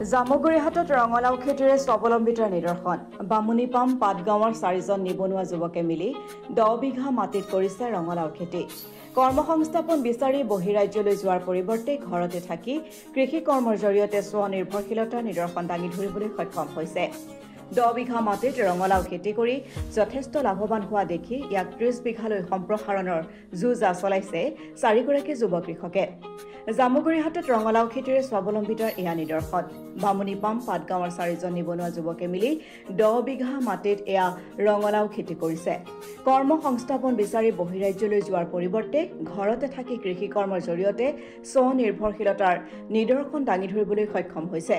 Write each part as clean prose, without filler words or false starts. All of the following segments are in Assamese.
জামুগুৰিহাটত ৰঙালাও খেতিৰে স্বাৱলম্বিতাৰ নিদৰ্শন বামুনিপাম পাটগাঁৱৰ 4জন নিবনুৱা যুৱকে মিলি 10 বিঘা মাটিত কৰিছে ৰঙালাও খেতি কৰ্মসংস্থাপন বিচাৰি বহিৰাজ্যলৈ যোৱাৰ পৰিৱৰ্তে ঘৰতে থাকি কৃষি কৰ্মৰ জৰিয়তে স্বনিৰ্ভৰশীলতাৰ নিদৰ্শন দাঙি ধৰিবলৈ সক্ষম হৈছে 10 বিঘা মাটিত ৰঙালাও খেতি কৰি যথেষ্ট লাভৱান হোৱা দেখি ইয়াক 30 বিঘালৈ সম্প্ৰসাৰণৰ যুঁজা চলাইছে 4গৰাকী যুৱ কৃষকে জামুগুৰিহাটত ৰঙালাও খেতিৰে স্বাৱলম্বিতাৰ এয়া নিদৰ্শন বামুনিপাম পাটগাঁৱৰ 4জন নিবনুৱা যুৱকে মিলি 10 বিঘা মাটিত এয়া ৰঙালাও খেতি কৰিছে কৰ্মসংস্থাপন বিচাৰি বহিৰাজ্যলৈ যোৱাৰ পৰিৱৰ্তে ঘৰতে থাকি কৃষি কৰ্মৰ জৰিয়তে স্বনিৰ্ভৰশীলতাৰ নিদৰ্শন দাঙি ধৰিবলৈ সক্ষম হৈছে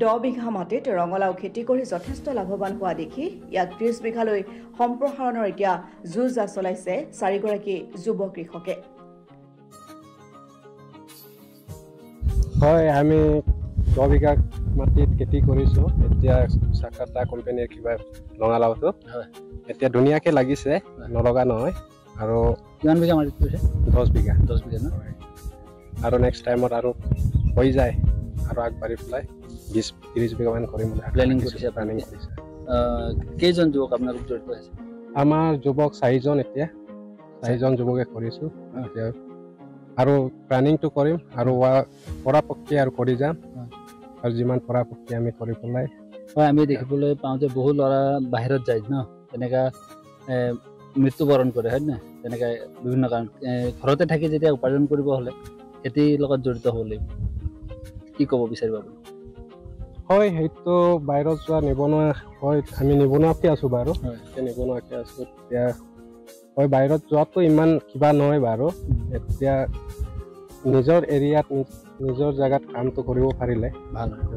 10 বিঘা মাটিত ৰঙালাও খেতি কৰি যথেষ্ট লাভৱান হোৱা দেখি ইয়াক 30 বিঘালৈ সম্প্ৰসাৰণৰ এতিয়া যুঁজা চলাইছে 4গৰাকী যুৱ কৃষকে হয় আমি 10 বিঘা মাটিত খেতি কৰিছো এতিয়া সাকাতা কোম্পানীৰ কিবা ৰঙালাওটো হয় এতিয়া ধুনীয়াকে লাগিছে নলগা নহয় আৰু কিমান বিঘা মাটিত কৰিছে 10 বিঘা ন আৰু নেক্সট টাইমত আৰু হৈ যায় আৰু আগবাঢ়ি পেলাই 20-30 বিঘা মান কৰিম প্লেনিং কৰিছে কেইজন যুৱক আপোনালোক জড়িত আছে আমাৰ যুৱক 4জন এতিয়া 4জন যুৱকে কৰিছো এতিয়া আৰু প্লানিংটো কৰিম আৰু পৰাপক্ষে আৰু কৰি যাম আৰু যিমান পৰাপক্ষে আমি কৰি পেলাই হয় আমি দেখিবলৈ পাওঁ যে বহু ল'ৰা বাহিৰত যায় ন তেনেকা মৃত্যুবৰণ কৰে হয় না তেনেকা বিভিন্ন কাৰণ ঘৰতে থাকি যেতিয়া উপাৰ্জন কৰিব হ'লে খেতিৰ লগত জড়িত হ'ব লাগিব কি ক'ব বিচাৰিব আপুনি হয় সেইটো বাহিৰত যোৱা নিবনুৱা হয় আমি নিবনুৱাকে আছো বাৰু নিবনুৱাকে আছো এতিয়া হয় বাহিৰত যোৱাটো ইমান কিবা নহয় বাৰু এতিয়া নিজৰ এৰিয়াত নিজৰ জায়গাত কামটো কৰিব পাৰিলে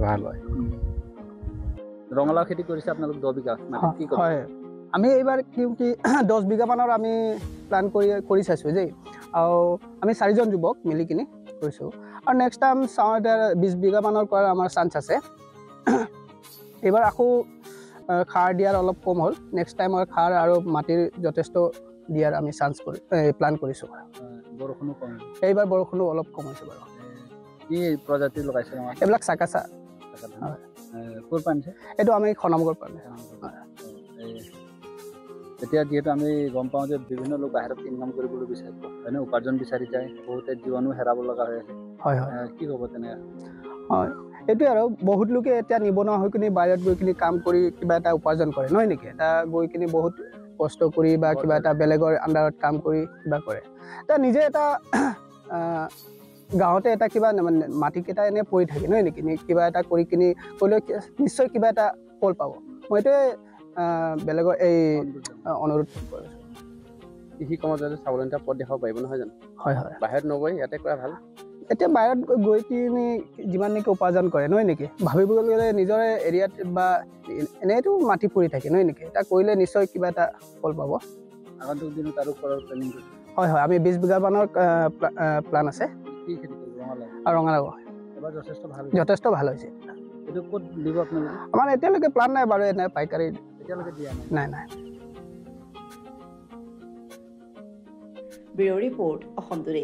ভাল হয় ৰঙালাও খেতি কৰিছে আপোনালোক 10 বিঘা কি ক'ব হয় আমি এইবাৰ কি 10 বিঘা মানৰ আমি প্লান কৰি চাইছো যে আৰু আমি 4জন যুৱক মিলি কিনি কৰিছো আৰু নেক্সট টাইম 20 বিঘা মানৰ কৰাৰ আমাৰ চান্স আছে এইবাৰ আকৌ খাৰ দিয়াৰ অলপ কম হ'ল নেক্সট টাইম আৰু খাৰ আৰু মাটিৰ যথেষ্ট দিয়াৰ আমি চান্স প্লান কৰিছো বৰষুণো কম এইবাৰ বৰষুণো অলপ কম হৈছে বাৰু কি প্ৰজাতি লগাইছে এইবিলাক চাকাচা ক'ৰ পাইছে এইটো আমি খনামগৰ পালে এতিয়া যিহেতু আমি গম পাওঁ যে বিভিন্ন লোক বাহিৰত ইনকাম কৰিবলৈ বিচাৰে হয়নে উপাৰ্জন বিচাৰি যায় বহুতে জীৱনো হেৰাব লগা হৈ আছে হয় হয় কি ক'ব তেনেকৈ হয় এইটোৱে আৰু বহুত লোকে এতিয়া নিবনুৱা হৈ কিনি বাহিৰত গৈ কিনি কাম কৰি কিবা এটা উপাৰ্জন কৰে নহয় নেকি এটা গৈ কিনি বহুত কষ্ট কৰি বা কিবা এটা বেলেগৰ আণ্ডাৰত কাম কৰি কিবা কৰে এতিয়া নিজে এটা গাঁৱতে এটা কিবা মাটিকেইটা এনে পৰি থাকে নহয় নেকি কিবা এটা কৰি কিনি কৰিলে নিশ্চয় কিবা এটা ফল পাব মই এইটোৱে বেলেগৰ এই অনুৰোধ কৰিছোঁ কৃষি কৰ্মত যাতে স্বাৱলম্বিতাৰ পথ দেখাব পাৰিব নহয় জানো হয় হয় বাহিৰত নগৈ ইয়াতে কৰা ভাল এতিয়া বাহিৰত গৈ কিনি যিমান নেকি উপাৰ্জন কৰে নহয় নেকি ভাবিবলৈ গ'লে নিজৰ এৰিয়াত বা এনেইতো মাটি পৰি থাকে নহয় নেকি এটা কৰিলে নিশ্চয় কিবা এটা ফল পাব আগন্তুক দিনত আৰু কৰাৰ প্লেনিং হয় হয় আমি 20 বিঘা মানৰ প্লান আছে কি খেতি কৰিব ৰঙালাও এবাৰ যথেষ্ট ভাল হৈছে এইটো ক'ত দিব আপোনালোকে আমাৰ এতিয়ালৈকে প্লান নাই বাৰু এনে পাইকাৰী এতিয়ালৈকে দিয়া নাই ব্যুৰ ৰিপৰ্ট অসম টুডে